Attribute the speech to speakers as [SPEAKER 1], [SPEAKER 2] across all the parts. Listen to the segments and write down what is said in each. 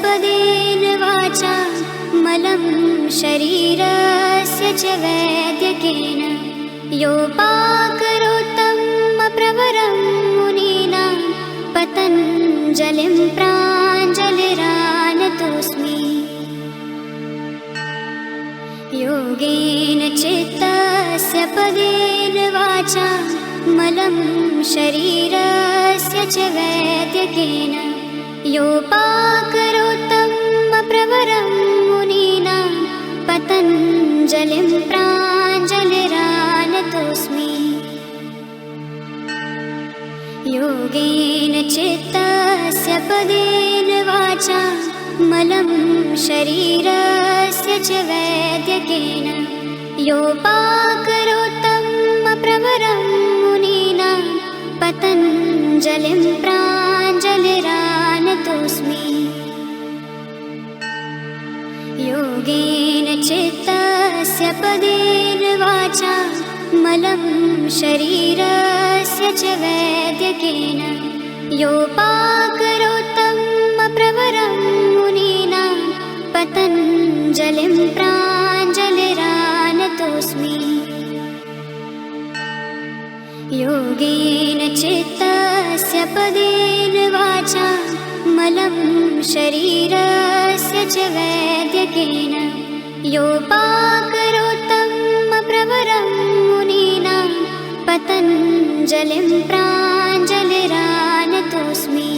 [SPEAKER 1] पदेन वाचा मलं शरीरस्य च वैद्यकेन योपाकरोत्तम प्रवरं मुनीनां पतञ्जलिं प्राञ्जलिरानतोऽस्मि। योगेन चित्तस्य पदेन वाचा मलं शरीरस्य च वैद्यकेन योपाकरोत्तम प्रवरं मुनीनां पतञ्जलिं प्राञ्जलिरानतोऽस्मि। योगेन चित्तस्य पदेन वाचा मलं शरीरस्य च वैद्यकेन योपाकरोत्तम प्रवरं मुनीनां पतञ्जलिं प्राञ्जलिरानतोऽस्मि। योगेन चित्तस्य पदेन वाचा मलं शरीरस्य च वैद्यकेन योपाकरोत्तम प्रवरं मुनीनां पतञ्जलिं प्राञ्जलिरानतोऽस्मि। योगेन चित्तस्य पदेन वाचा मलं शरीरस्य च वैद्यकेन योपाकरोत्तम प्रवरं मुनीनां पतञ्जलिं प्राञ्जलिरानतोऽस्मि।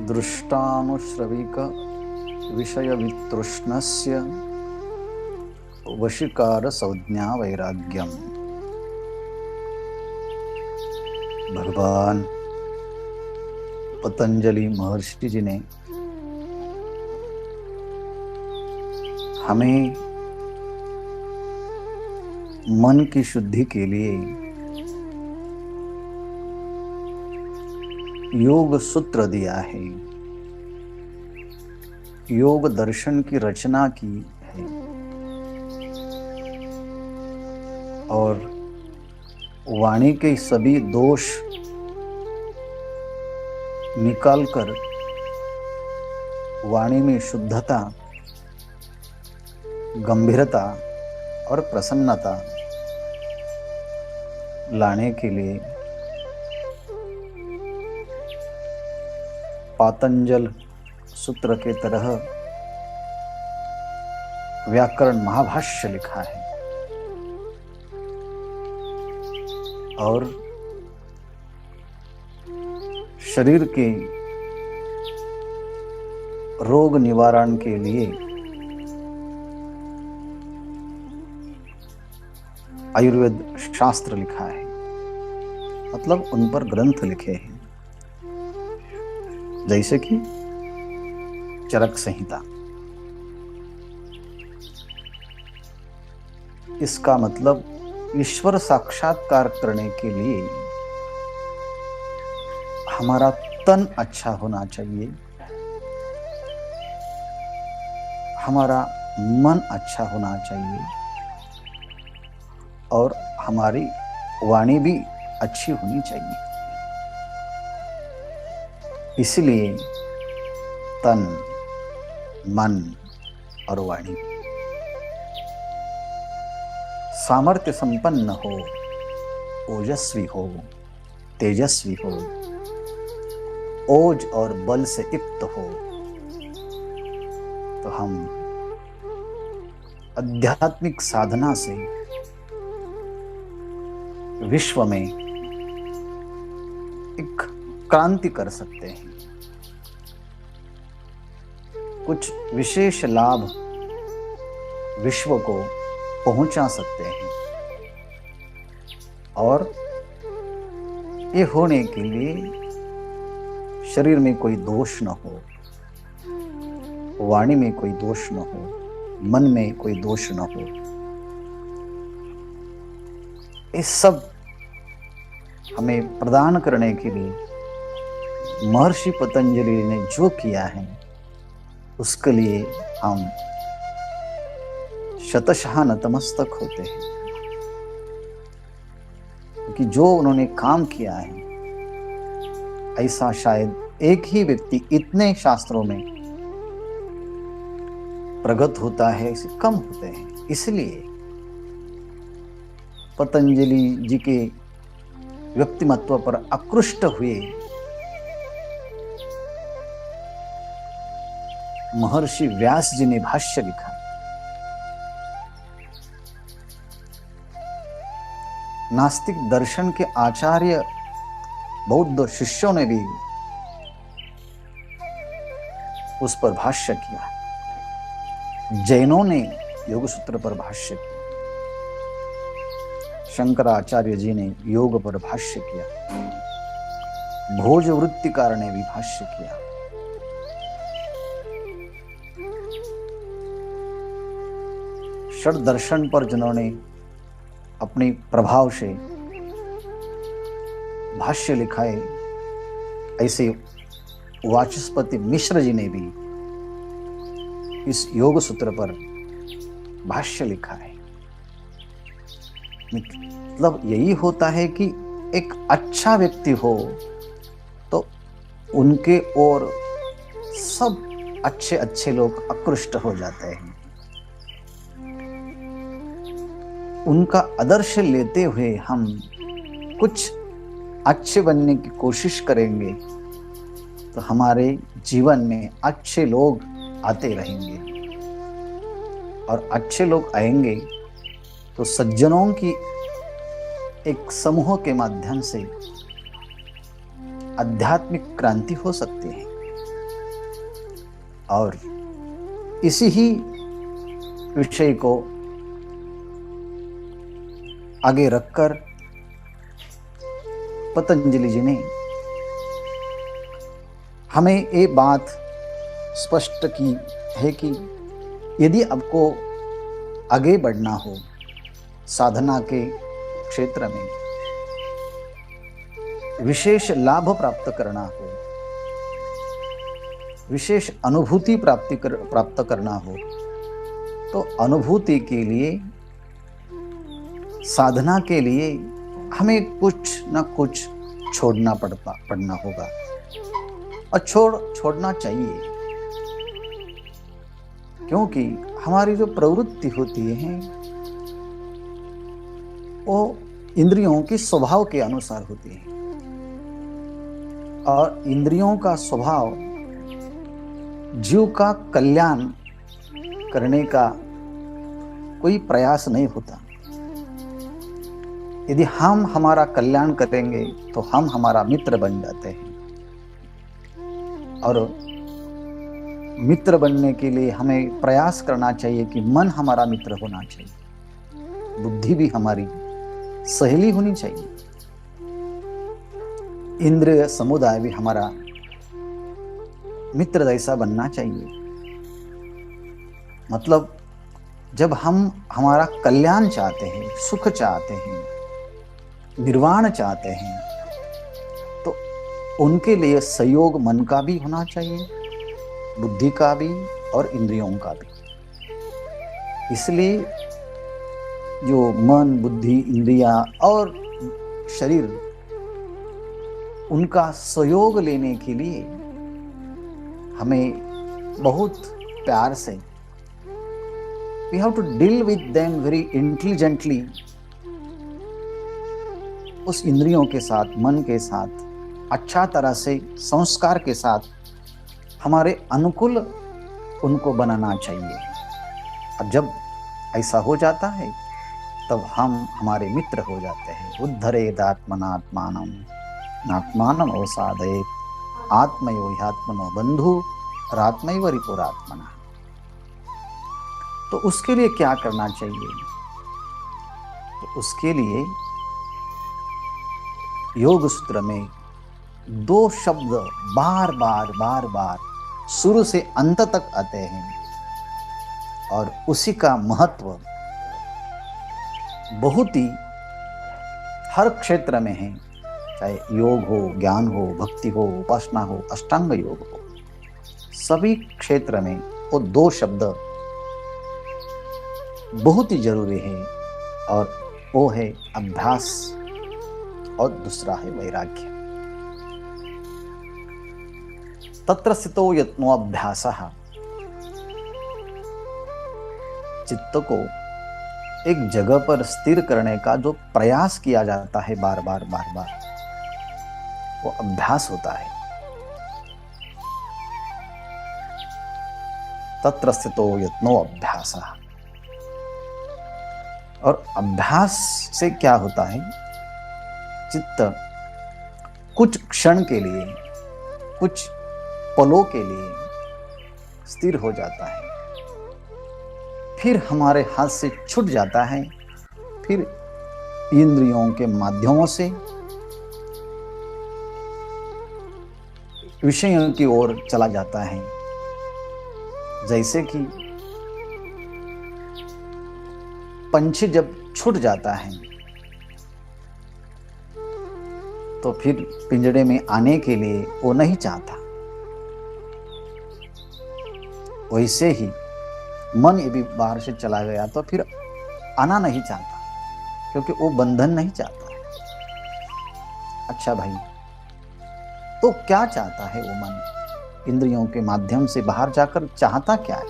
[SPEAKER 2] दृष्टानुश्रविक विषयवितृष्णस्य वशीकार संज्ञा वैराग्यम। भगवान पतंजलि महर्षि जी ने हमें मन की शुद्धि के लिए योग सूत्र दिया है, योग दर्शन की रचना की है और वाणी के सभी दोष निकालकर वाणी में शुद्धता, गंभीरता और प्रसन्नता लाने के लिए पातंजल सूत्र के तरह व्याकरण महाभाष्य लिखा है और शरीर के रोग निवारण के लिए आयुर्वेद शास्त्र लिखा है, मतलब उन पर ग्रंथ लिखे हैं, जैसे कि चरक संहिता। इसका मतलब ईश्वर साक्षात्कार करने के लिए हमारा तन अच्छा होना चाहिए, हमारा मन अच्छा होना चाहिए और हमारी वाणी भी अच्छी होनी चाहिए। इसलिए तन, मन और वाणी सामर्थ्य संपन्न हो, ओजस्वी हो, तेजस्वी हो, ओज और बल से युक्त हो, तो हम आध्यात्मिक साधना से विश्व में एक क्रांति कर सकते हैं, कुछ विशेष लाभ विश्व को पहुंचा सकते हैं। और ये होने के लिए शरीर में कोई दोष न हो, वाणी में कोई दोष न हो, मन में कोई दोष न हो। ये सब हमें प्रदान करने के लिए महर्षि पतंजलि ने जो किया है, उसके लिए हम शतशः नतमस्तक होते हैं, क्योंकि जो उन्होंने काम किया है ऐसा शायद एक ही व्यक्ति इतने शास्त्रों में प्रगत होता है, इसे कम होते हैं। इसलिए पतंजलि जी के व्यक्तिमत्व पर आकृष्ट हुए महर्षि व्यास जी ने भाष्य लिखा। नास्तिक दर्शन के आचार्य बौद्ध शिष्यों ने भी उस पर भाष्य किया। जैनों ने योग सूत्र पर भाष्य किया, शंकराचार्य जी ने योग पर भाष्य किया, भोज वृत्तिकार ने भी भाष्य किया। षड दर्शन पर जिन्होंने अपने प्रभाव से भाष्य लिखा है, ऐसे वाचस्पति मिश्र जी ने भी इस योग सूत्र पर भाष्य लिखा है। मतलब यही होता है कि एक अच्छा व्यक्ति हो तो उनके और सब अच्छे अच्छे लोग आकृष्ट हो जाते हैं। उनका आदर्श लेते हुए हम कुछ अच्छे बनने की कोशिश करेंगे तो हमारे जीवन में अच्छे लोग आते रहेंगे, और अच्छे लोग आएंगे तो सज्जनों की एक समूह के माध्यम से आध्यात्मिक क्रांति हो सकती है। और इसी ही विषय को आगे रखकर पतंजलि जी ने हमें ये बात स्पष्ट की है कि यदि आपको आगे बढ़ना हो साधना के क्षेत्र में, विशेष लाभ प्राप्त करना हो, विशेष अनुभूति प्राप्त करना हो, तो अनुभूति के लिए, साधना के लिए हमें कुछ न कुछ छोड़ना पड़ना होगा, और छोड़ना चाहिए। क्योंकि हमारी जो प्रवृत्ति होती है वो इंद्रियों के स्वभाव के अनुसार होती है, और इंद्रियों का स्वभाव जीव का कल्याण करने का कोई प्रयास नहीं होता। यदि हम हमारा कल्याण करेंगे तो हम हमारा मित्र बन जाते हैं, और मित्र बनने के लिए हमें प्रयास करना चाहिए कि मन हमारा मित्र होना चाहिए, बुद्धि भी हमारी सहेली होनी चाहिए, इंद्रिय समुदाय भी हमारा मित्र जैसा बनना चाहिए। मतलब जब हम हमारा कल्याण चाहते हैं, सुख चाहते हैं, निर्वाण चाहते हैं, तो उनके लिए सहयोग मन का भी होना चाहिए, बुद्धि का भी और इंद्रियों का भी। इसलिए जो मन, बुद्धि, इंद्रियां और शरीर, उनका सहयोग लेने के लिए हमें बहुत प्यार से we have to deal with them very intelligently। उस इंद्रियों के साथ, मन के साथ अच्छा तरह से, संस्कार के साथ हमारे अनुकूल उनको बनाना चाहिए। और जब ऐसा हो जाता है तब हम हमारे मित्र हो जाते हैं। उद्धरेदात्मनात्मानं नात्मानं अवसादयेत् आत्मयो ह्यात्मनो बंधु रात्मैव रिपुरात्मनः। तो उसके लिए क्या करना चाहिए? तो उसके लिए योग सूत्र में 2 शब्द बार बार शुरू से अंत तक आते हैं, और उसी का महत्व बहुत ही हर क्षेत्र में है, चाहे योग हो, ज्ञान हो, भक्ति हो, उपासना हो, अष्टांग योग हो, सभी क्षेत्र में वो 2 शब्द बहुत ही जरूरी है, और वो है अभ्यास, और दूसरा है वैराग्य। तत्र स्थितो यत्नो अभ्यासः, चित्त को एक जगह पर स्थिर करने का जो प्रयास किया जाता है बार बार बार बार, वो अभ्यास होता है। तत्र स्थितो यत्नो अभ्यासः। और अभ्यास से क्या होता है, चित्त कुछ क्षण के लिए, कुछ पलों के लिए स्थिर हो जाता है, फिर हमारे हाथ से छूट जाता है, फिर इंद्रियों के माध्यमों से विषयों की ओर चला जाता है। जैसे कि पंछी जब छूट जाता है तो फिर पिंजड़े में आने के लिए वो नहीं चाहता, वैसे ही मन यदि बाहर से चला गया तो फिर आना नहीं चाहता, क्योंकि वो बंधन नहीं चाहता। अच्छा भाई, तो क्या चाहता है वो मन? इंद्रियों के माध्यम से बाहर जाकर चाहता क्या है?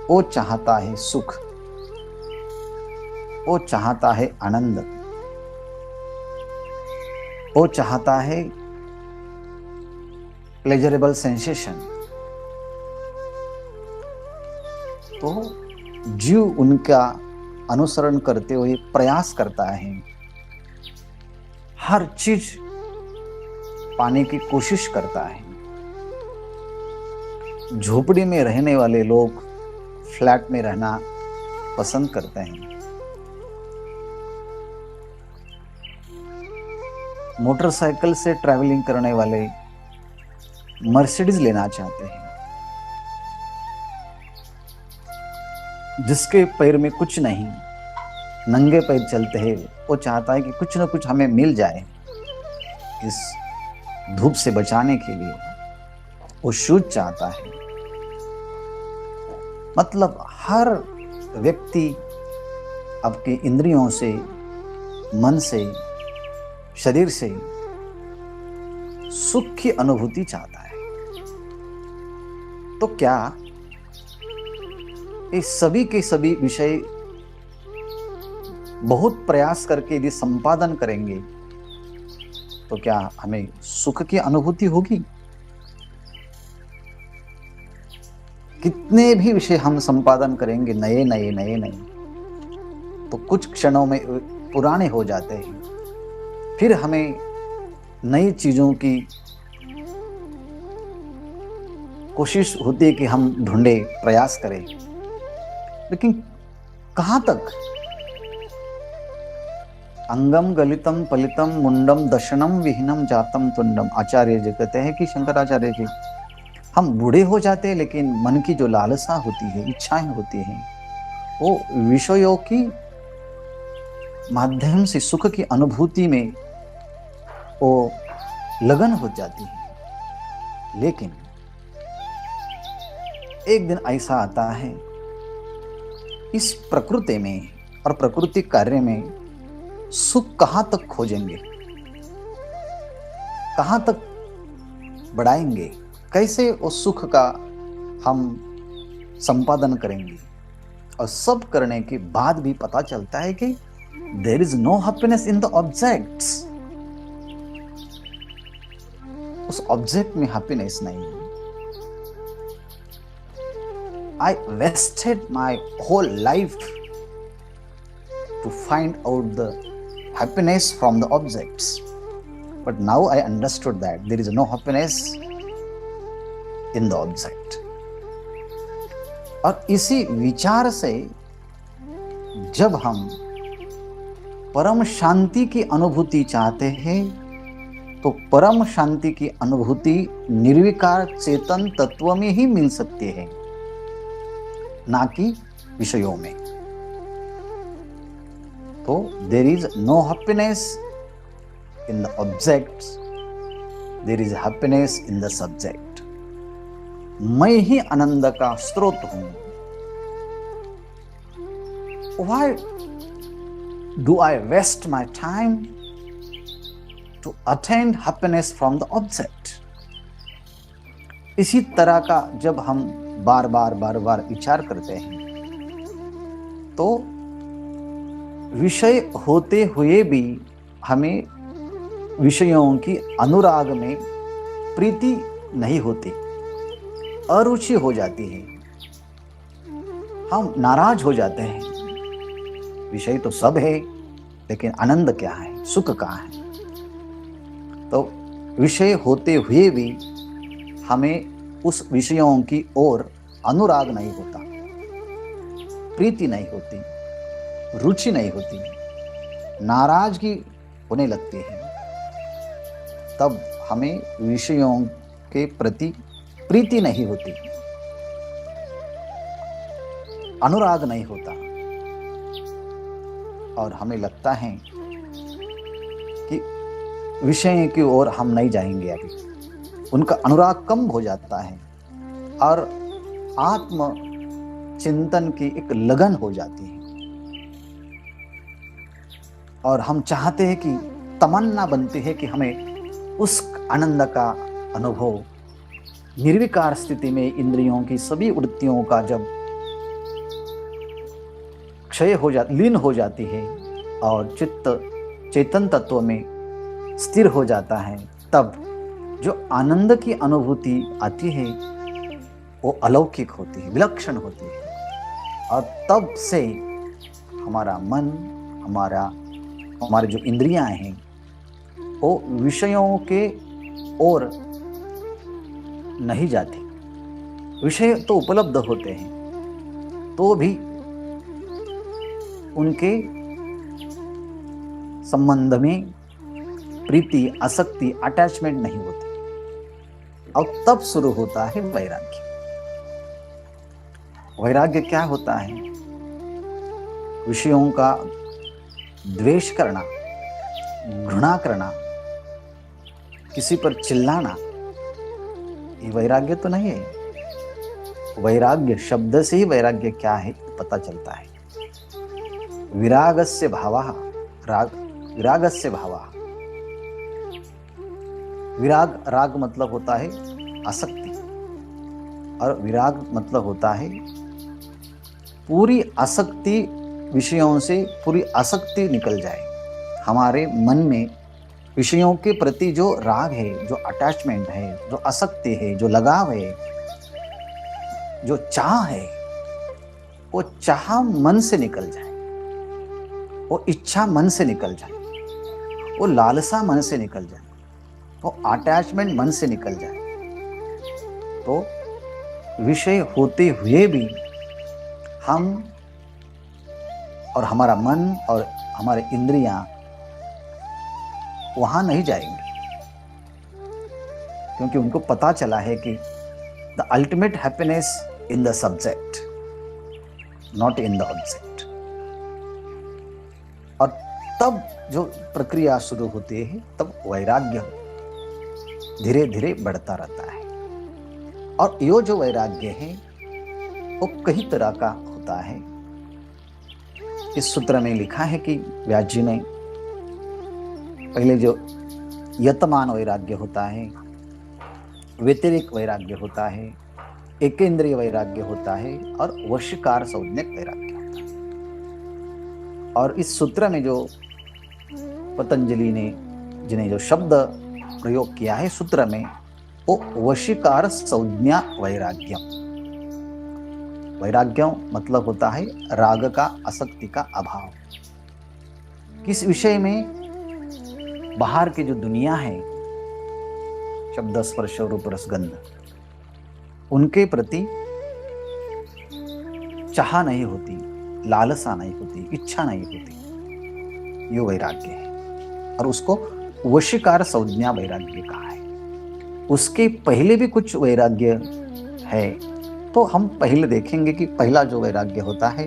[SPEAKER 2] वो चाहता है सुख, वो चाहता है आनंद, वो चाहता है प्लेजरेबल सेंसेशन। तो जीव उनका अनुसरण करते हुए प्रयास करता है, हर चीज पाने की कोशिश करता है। झोपड़ी में रहने वाले लोग फ्लैट में रहना पसंद करते हैं, मोटरसाइकिल से ट्रैवलिंग करने वाले मर्सिडीज लेना चाहते हैं। जिसके पैर में कुछ नहीं, नंगे पैर चलते हैं, वो चाहता है कि कुछ ना कुछ हमें मिल जाए इस धूप से बचाने के लिए, वो शूज चाहता है। मतलब हर व्यक्ति आपकी इंद्रियों से, मन से, शरीर से सुख की अनुभूति चाहता है। तो क्या ये सभी के सभी विषय बहुत प्रयास करके यदि संपादन करेंगे तो क्या हमें सुख की अनुभूति होगी? कितने भी विषय हम संपादन करेंगे, नए नए नए नए, तो कुछ क्षणों में पुराने हो जाते हैं। फिर हमें नई चीजों की कोशिश होती है कि हम ढूंढे, प्रयास करें, लेकिन कहां तक? अंगम गलितम पलितम मुंडम दशनम विहीनम जातम तुंडम। आचार्य जी कहते हैं कि शंकराचार्य जी, हम बूढ़े हो जाते हैं लेकिन मन की जो लालसा होती है, इच्छाएं होती हैं, वो विषयों की माध्यम से सुख की अनुभूति में वो लगन हो जाती है। लेकिन एक दिन ऐसा आता है, इस प्रकृति में और प्रकृति कार्य में सुख कहां तक खोजेंगे, कहां तक बढ़ाएंगे, कैसे उस सुख का हम संपादन करेंगे? और सब करने के बाद भी पता चलता है कि there is no happiness in the objects. उस ऑब्जेक्ट में हैप्पीनेस नहीं है। I wasted my whole life to find out the happiness from the objects, but now I understood that there is no happiness in the object. और इसी विचार से जब हम परम शांति की अनुभूति चाहते हैं तो परम शांति की अनुभूति निर्विकार चेतन तत्व में ही मिल सकती है, ना कि विषयों में। तो there is no happiness in the objects, there is happiness in the subject. मैं ही आनंद का स्रोत हूं, Why do I waste my time to attain happiness from the object? इसी तरह का जब हम बार बार विचार करते हैं तो विषय होते हुए भी हमें विषयों की अनुराग में प्रीति नहीं होती, अरुचि हो जाती है, हम नाराज हो जाते हैं। विषय तो सब है, लेकिन आनंद क्या है, सुख कहाँ है? तो विषय होते हुए भी हमें उस विषयों की ओर अनुराग नहीं होता, प्रीति नहीं होती, रुचि नहीं होती, नाराजगी होने लगती है। तब हमें विषयों के प्रति प्रीति नहीं होती, अनुराग नहीं होता, और हमें लगता है कि विषय की ओर हम नहीं जाएंगे अभी। उनका अनुराग कम हो जाता है और आत्म चिंतन की एक लगन हो जाती है, और हम चाहते हैं कि तमन्ना बनती है कि हमें उस आनंद का अनुभव निर्विकार स्थिति में इंद्रियों की सभी वृत्तियों का जब क्षय हो जाती, लीन हो जाती है और चित्त चेतन तत्व में स्थिर हो जाता है, तब जो आनंद की अनुभूति आती है वो अलौकिक होती है, विलक्षण होती है। और तब से हमारा मन, हमारे जो इंद्रियां हैं वो विषयों के ओर नहीं जाती। विषय तो उपलब्ध होते हैं तो भी उनके संबंध में प्रीति, आसक्ति, अटैचमेंट नहीं होती। और तब शुरू होता है वैराग्य। वैराग्य क्या होता है? विषयों का द्वेष करना, घृणा करना, किसी पर चिल्लाना, ये वैराग्य तो नहीं है। वैराग्य शब्द से ही वैराग्य क्या है पता चलता है। विरागस्य भावः, विरागस्य भावः। विराग, राग मतलब होता है आसक्ति, और विराग मतलब होता है पूरी आसक्ति, विषयों से पूरी आसक्ति निकल जाए। हमारे मन में विषयों के प्रति जो राग है, जो अटैचमेंट है, जो आसक्ति है, जो लगाव है, जो चाह है, वो चाह मन से निकल जाए, वो इच्छा मन से निकल जाए, वो लालसा मन से निकल जाए, वो अटैचमेंट मन से निकल जाए। तो विषय होते हुए भी हम और हमारा मन और हमारे इंद्रियां वहां नहीं जाएंगे, क्योंकि उनको पता चला है कि the ultimate happiness in the subject, not in the object. और तब जो प्रक्रिया शुरू होती है, तब वैराग्य धीरे धीरे बढ़ता रहता है। और ये जो वैराग्य है वो कई तरह का होता है। इस सूत्र में लिखा है कि व्यास जी ने पहले जो यतमान वैराग्य होता है, व्यतिरिक वैराग्य होता है, एकेंद्रिय वैराग्य होता है, और वशीकार संज्ञक वैराग्य होता है। और इस सूत्र में जो पतंजलि ने जिन्हें जो शब्द प्रयोग किया है सूत्र में, वो वशीकार संज्ञा वैराग्यम। वैराग्यम मतलब होता है राग का, आसक्ति का अभाव। किस विषय में? बाहर की जो दुनिया है, शब्द, स्पर्श, रूप, रस, गंध, उनके प्रति चाह नहीं होती, लालसा नहीं होती, इच्छा नहीं होती, ये वैराग्य है। और उसको वशीकार संज्ञा वैराग्य कहा है। उसके पहले भी कुछ वैराग्य है, तो हम पहले देखेंगे कि पहला जो वैराग्य होता है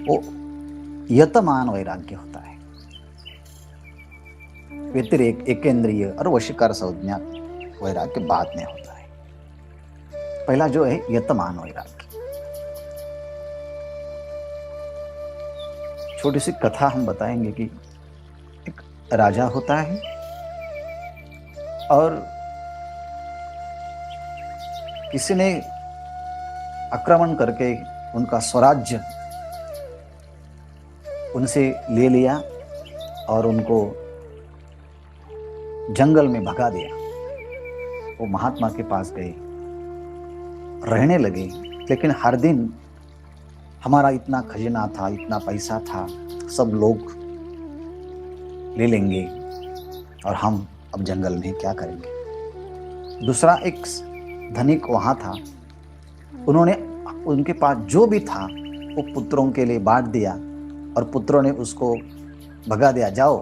[SPEAKER 2] वो यतमान वैराग्य होता है। व्यतिरेक, एकेंद्रिय और वशीकार संज्ञा वैराग्य बाद में होता है। पहला जो है यतमान वैराग्य। छोटी सी कथा हम बताएंगे कि एक राजा होता है और किसी ने आक्रमण करके उनका स्वराज्य उनसे ले लिया और उनको जंगल में भगा दिया। वो महात्मा के पास गए, रहने लगे, लेकिन हर दिन हमारा इतना खजाना था, इतना पैसा था, सब लोग ले लेंगे और हम अब जंगल में क्या करेंगे। दूसरा एक धनिक वहां था, उन्होंने उनके पास जो भी था वो पुत्रों के लिए बांट दिया और पुत्रों ने उसको भगा दिया, जाओ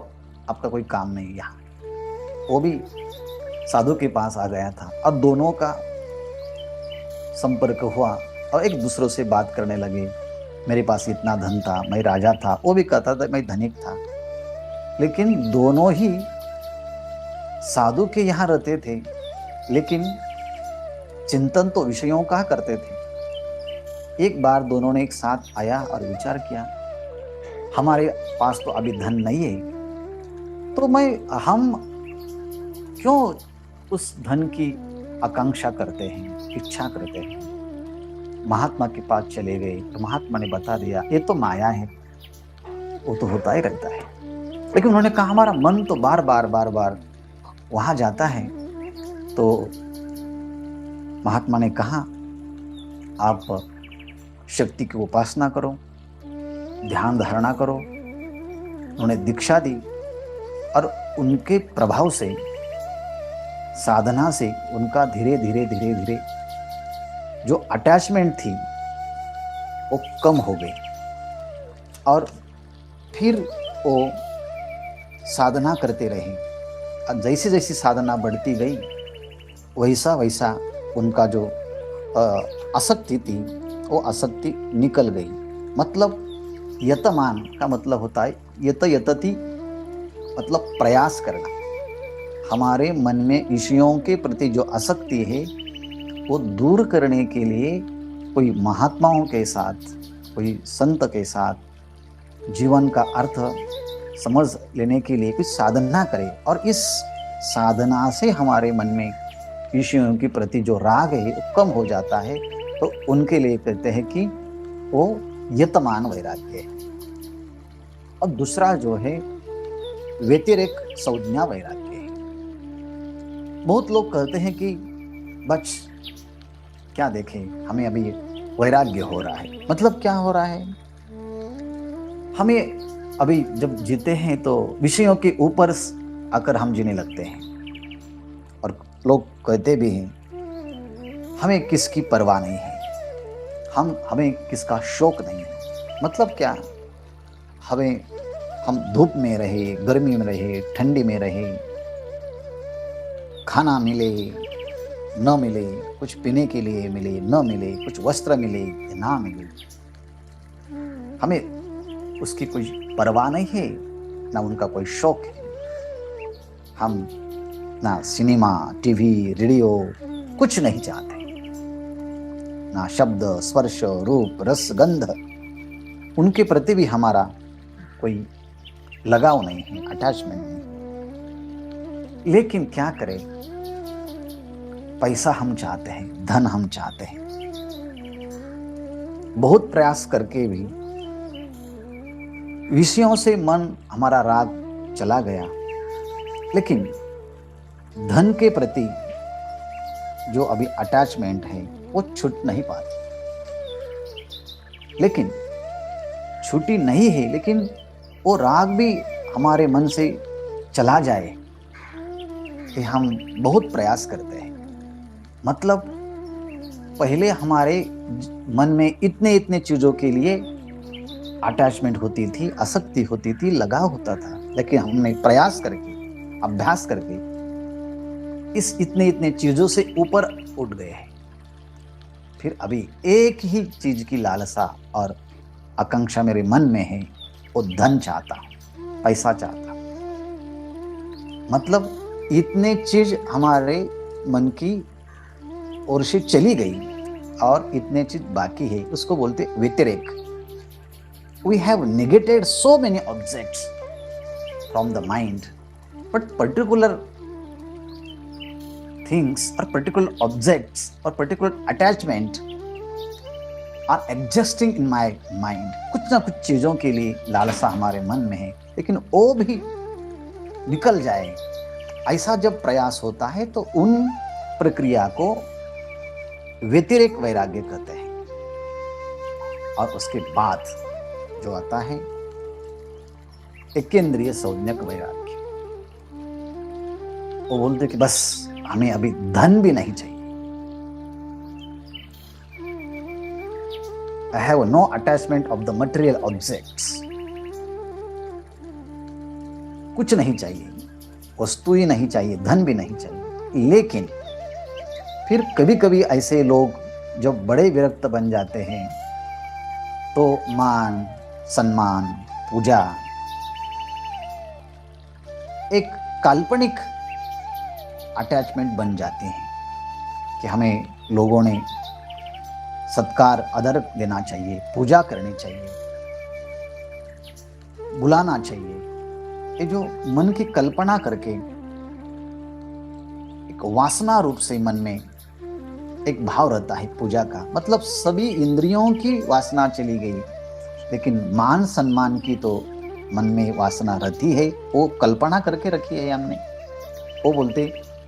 [SPEAKER 2] आपका कोई काम नहीं यहाँ। वो भी साधु के पास आ गया था और दोनों का संपर्क हुआ और एक दूसरों से बात करने लगे। मेरे पास इतना धन था, मैं राजा था, वो भी कहता था मैं धनिक था, लेकिन दोनों ही साधु के यहाँ रहते थे, लेकिन चिंतन तो विषयों का करते थे। एक बार दोनों ने एक साथ आया और विचार किया, हमारे पास तो अभी धन नहीं है, तो हम क्यों उस धन की आकांक्षा करते हैं, इच्छा करते हैं। महात्मा के पास चले गए तो महात्मा ने बता दिया, ये तो माया है, वो तो होता ही रहता है। लेकिन उन्होंने कहा हमारा मन तो बार बार वहां जाता है। तो महात्मा ने कहा आप शक्ति की उपासना करो, ध्यान धारणा करो। उन्होंने दीक्षा दी और उनके प्रभाव से, साधना से उनका धीरे धीरे जो अटैचमेंट थी वो कम हो गई और फिर वो साधना करते रहे। और जैसे जैसे साधना बढ़ती गई वैसा उनका जो आसक्ति थी वो आसक्ति निकल गई। मतलब यतमान का मतलब होता है यतति, मतलब प्रयास करना। हमारे मन में विषयों के प्रति जो आसक्ति है वो दूर करने के लिए कोई महात्माओं के साथ, कोई संत के साथ जीवन का अर्थ समझ लेने के लिए कुछ साधना करें। और इस साधना से हमारे मन में विषयों के प्रति जो राग है वो कम हो जाता है। तो उनके लिए कहते हैं कि वो यतमान वैराग्य है। और दूसरा जो है व्यतिरेक संज्ञा वैराग्य है। बहुत लोग कहते हैं कि बस क्या देखें, हमें अभी वैराग्य हो रहा है। मतलब क्या हो रहा है, हमें अभी जब जीते हैं तो विषयों के ऊपर आकर हम जीने लगते हैं। और लोग कहते भी हैं हमें किसकी परवाह नहीं है, हमें किसका शौक नहीं है। मतलब क्या, हम धूप में रहे, गर्मी में रहे, ठंडी में रहे, खाना मिले न मिले, कुछ पीने के लिए मिले न मिले, कुछ वस्त्र मिले ना मिले, हमें उसकी कोई परवाह नहीं है, ना उनका कोई शौक है। हम ना सिनेमा, टीवी, रेडियो कुछ नहीं चाहते, ना शब्द, स्पर्श, रूप, रस, गंध, उनके प्रति भी हमारा कोई लगाव नहीं है, अटैचमेंट नहीं। लेकिन क्या करें, पैसा हम चाहते हैं, धन हम चाहते हैं। बहुत प्रयास करके भी विषयों से मन हमारा राग चला गया, लेकिन धन के प्रति जो अभी अटैचमेंट है वो छूट नहीं पाती। लेकिन छूटी नहीं है, लेकिन वो राग भी हमारे मन से चला जाए, कि हम बहुत प्रयास करते हैं। मतलब पहले हमारे मन में इतने चीजों के लिए अटैचमेंट होती थी, आसक्ति होती थी, लगाव होता था, लेकिन हमने प्रयास करके, अभ्यास करके इस इतने चीजों से ऊपर उठ गए हैं। फिर अभी एक ही चीज की लालसा और आकांक्षा मेरे मन में है, वो धन चाहता, पैसा चाहता। मतलब इतने चीज हमारे मन की ओर से चली गई और इतने चीज बाकी है, उसको बोलते व्यतिरेक। we have negated so many objects from the mind, but particular things or particular objects or particular attachment are existing in my mind. कुछ ना कुछ चीजों के लिए लालसा हमारे मन में है, लेकिन वो भी निकल जाए, ऐसा जब प्रयास होता है तो उन प्रक्रिया को व्यतिरेक वैराग्य कहते हैं। और उसके बाद जो आता है एकेंद्रिय संज्ञक वैराग्य। वो बोलते कि बस हमें अभी धन भी नहीं चाहिए, I have no attachment of the material objects. कुछ नहीं चाहिए, वस्तु ही नहीं चाहिए, धन भी नहीं चाहिए। लेकिन फिर कभी कभी ऐसे लोग जब बड़े विरक्त बन जाते हैं तो मान सम्मान पूजा एक काल्पनिक अटैचमेंट बन जाती है कि हमें लोगों ने सत्कार आदर देना चाहिए, पूजा करनी चाहिए, बुलाना चाहिए। ये जो मन की कल्पना करके एक वासना रूप से मन में एक भाव रहता है पूजा का, मतलब सभी इंद्रियों की वासना चली गई, लेकिन मान सम्मान की तो मन में वासना रहती है, वो कल्पना करके रखी है हमने। वो बोलते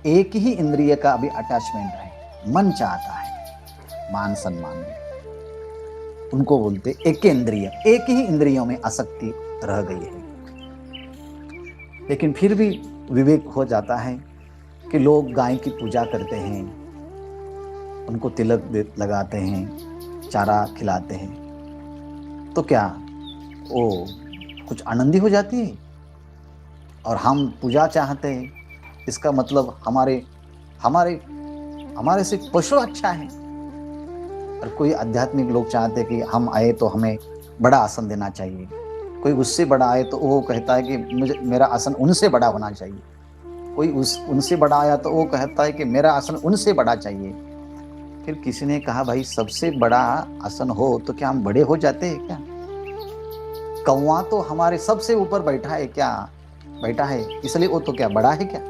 [SPEAKER 2] एक ही इंद्रिय का अभी अटैचमेंट है, मन चाहता है मान सम्मान में, उनको बोलते एक इंद्रिय, एक ही इंद्रियों में आसक्ति रह गई है। लेकिन फिर भी विवेक हो जाता है कि लोग गाय की पूजा करते हैं, उनको तिलक लगाते हैं, चारा खिलाते हैं, तो क्या वो कुछ आनंदी हो जाती है? और हम पूजा चाहते हैं, इसका मतलब हमारे हमारे हमारे से पशु अच्छा है। और कोई आध्यात्मिक लोग चाहते हैं कि हम आए तो हमें बड़ा आसन देना चाहिए, कोई उससे बड़ा आए तो वो कहता है कि मुझे मेरा आसन उनसे बड़ा होना चाहिए, कोई उनसे बड़ा आया तो वो कहता है कि मेरा आसन उनसे बड़ा चाहिए। फिर किसी ने कहा भाई सबसे बड़ा आसन हो तो क्या हम बड़े हो जाते हैं क्या? कौवा तो हमारे सबसे ऊपर बैठा है क्या? बैठा है, इसलिए वो तो क्या बड़ा है क्या?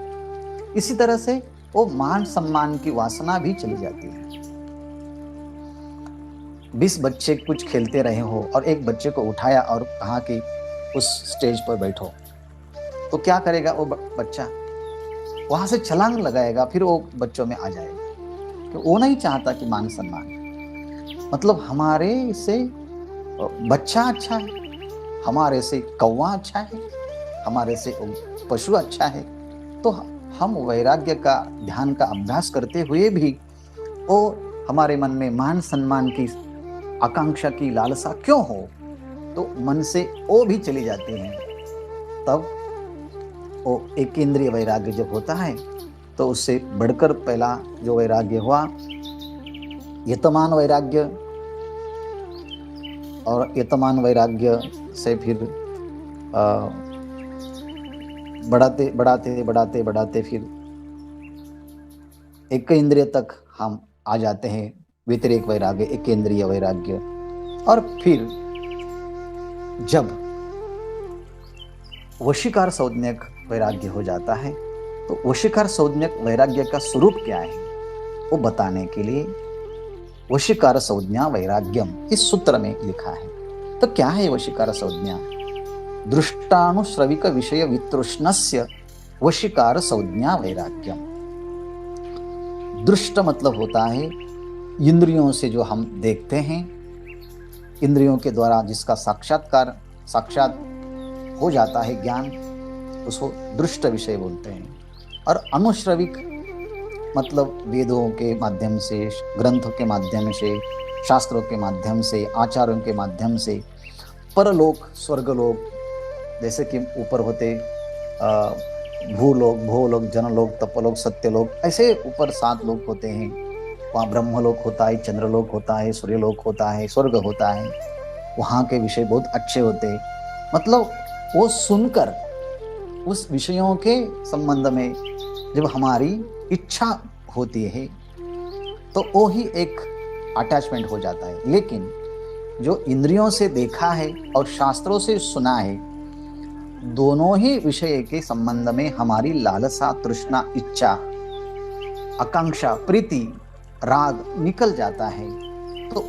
[SPEAKER 2] इसी तरह से वो मान सम्मान की वासना भी चली जाती है। 20 बच्चे कुछ खेलते रहे हो और एक बच्चे को उठाया और कहा कि उस स्टेज पर बैठो, तो क्या करेगा वो बच्चा? वहां से छलांग लगाएगा, फिर वो बच्चों में आ जाएगा। तो वो नहीं चाहता कि मान सम्मान, मतलब हमारे से बच्चा अच्छा है, हमारे से कौवा अच्छा है, हमारे से पशु अच्छा है। तो हम वैराग्य का ध्यान का अभ्यास करते हुए भी वो हमारे मन में मान सम्मान की आकांक्षा की लालसा क्यों हो, तो मन से वो भी चली जाती है। तब वो एक इंद्रिय वैराग्य जब होता है तो उससे बढ़कर पहला जो वैराग्य हुआ यतमान वैराग्य, और यतमान वैराग्य से फिर बढ़ाते बढ़ाते बढ़ाते बढ़ाते फिर एक इंद्रिय तक हम आ जाते हैं, व्यतिरेक वैराग्य, एक इंद्रिय वैराग्य। और फिर जब वशीकार संज्ञक वैराग्य हो जाता है तो वशीकार संज्ञक वैराग्य का स्वरूप क्या है वो बताने के लिए वशीकार संज्ञा वैराग्यम इस सूत्र में लिखा है। तो क्या है वशीकार संज्ञा? दृष्टानुश्रविक विषय वितृष्णस्य वशीकार संज्ञा वैराग्यम। दृष्ट मतलब होता है इंद्रियों से जो हम देखते हैं, इंद्रियों के द्वारा जिसका साक्षात हो जाता है ज्ञान, उसको दृष्ट विषय बोलते हैं। और अनुश्रविक मतलब वेदों के माध्यम से, ग्रंथों के माध्यम से, शास्त्रों के माध्यम से, आचार्यों के माध्यम से परलोक, स्वर्गलोक, जैसे कि ऊपर होते भूलोक, भोलोक, जनलोक, तपलोक, सत्यलोक, ऐसे ऊपर 7 लोक होते हैं। वहाँ ब्रह्मलोक होता है, चंद्रलोक होता है, सूर्यलोक होता है, स्वर्ग होता है। वहाँ के विषय बहुत अच्छे होते हैं। मतलब वो सुनकर उस विषयों के संबंध में जब हमारी इच्छा होती है तो वो ही एक अटैचमेंट हो जाता है। लेकिन जो इंद्रियों से देखा है और शास्त्रों से सुना है, दोनों ही विषय के संबंध में हमारी लालसा, तृष्णा, इच्छा, आकांक्षा, प्रीति, राग निकल जाता है, तो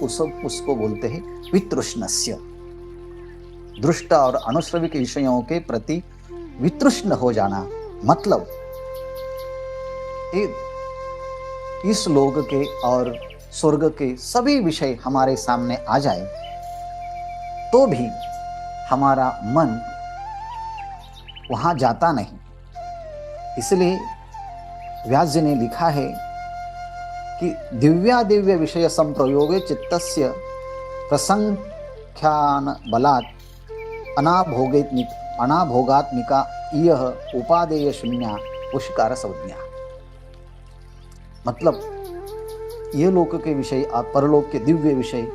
[SPEAKER 2] उसको बोलते हैं वितृष्णस्य। दृष्ट और अनुश्रविक विषयों के प्रति वितृष्ण हो जाना, मतलब इस लोक के और स्वर्ग के सभी विषय हमारे सामने आ जाए तो भी हमारा मन वहां जाता नहीं। इसलिए व्यास जी ने लिखा है कि दिव्यादिव्य विषय संप्रयोगे चित्तस्य प्रसंख्यान बलात् अनाभोगात्मिका इयह उपादेय शून्या पुष्कार संज्ञा। मतलब ये लोक के विषय और परलोक के दिव्य विषय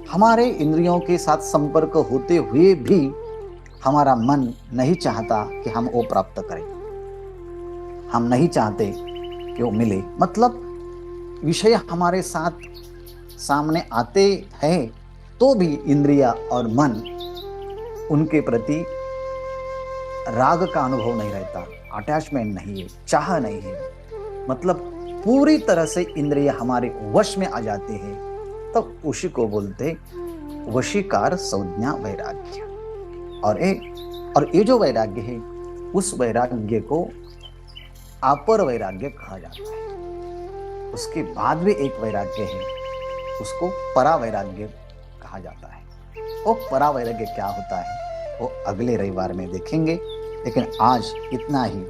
[SPEAKER 2] हमारे इंद्रियों के साथ संपर्क होते हुए भी हमारा मन नहीं चाहता कि हम वो प्राप्त करें, हम नहीं चाहते कि वो मिले। मतलब विषय हमारे साथ सामने आते हैं तो भी इंद्रिया और मन उनके प्रति राग का अनुभव नहीं रहता, अटैचमेंट नहीं है, चाह नहीं है। मतलब पूरी तरह से इंद्रिय हमारे वश में आ जाते हैं, तब उसी को बोलते वशीकार संज्ञा वैराग्य। और ये जो वैराग्य है, उस वैराग्य को अपर वैराग्य कहा जाता है। उसके बाद भी एक वैराग्य है, उसको परा वैराग्य कहा जाता है। वो परा वैराग्य क्या होता है वो अगले रविवार में देखेंगे, लेकिन आज इतना ही।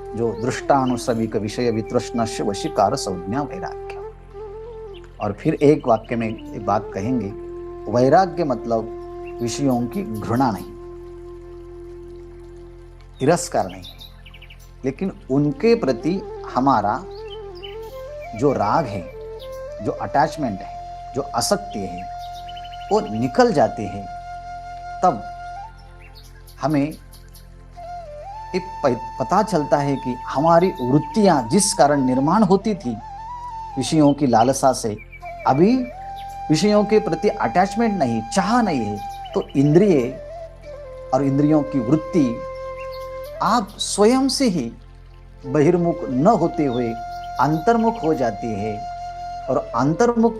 [SPEAKER 2] जो दृष्टानुश्रविक विषय वितृष्णस्य वशीकार संज्ञा वैराग्य। और फिर एक वाक्य में एक बात कहेंगे, वैराग्य मतलब विषयों की घृणा नहीं, तिरस्कार नहीं, लेकिन उनके प्रति हमारा जो राग है, जो अटैचमेंट है, जो आसक्ति है, वो निकल जाते हैं। तब हमें एक पता चलता है कि हमारी वृत्तियां जिस कारण निर्माण होती थी विषयों की लालसा से, अभी विषयों के प्रति अटैचमेंट नहीं, चाह नहीं है, तो इंद्रिय और इंद्रियों की वृत्ति आप स्वयं से ही बहिर्मुख न होते हुए अंतर्मुख हो जाती है। और अंतर्मुख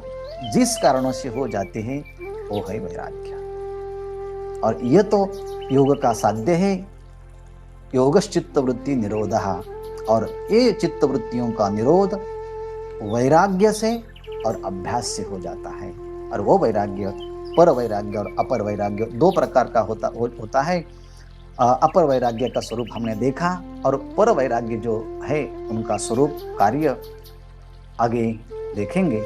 [SPEAKER 2] जिस कारणों से हो जाते हैं वो है वैराग्य। और यह तो योग का साध्य है, योगश्चित्त वृत्ति निरोधः। और ये चित्त वृत्तियों का निरोध वैराग्य से और अभ्यास से हो जाता है। और वो वैराग्य पर वैराग्य और अपर वैराग्य दो प्रकार का होता है। अपर वैराग्य का स्वरूप हमने देखा, और पर वैराग्य जो है उनका स्वरूप कार्य आगे देखेंगे।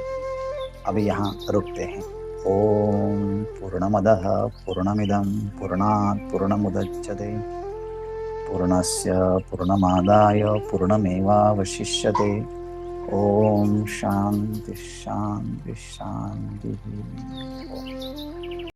[SPEAKER 2] अभी यहाँ रुकते हैं। ओम पूर्णमदः पूर्णमिदं पूर्णात् पूर्णमुदच्यते पूर्णस्य पूर्णमादाय पूर्णमेवावशिष्यते। ओम शांति शांति शांति।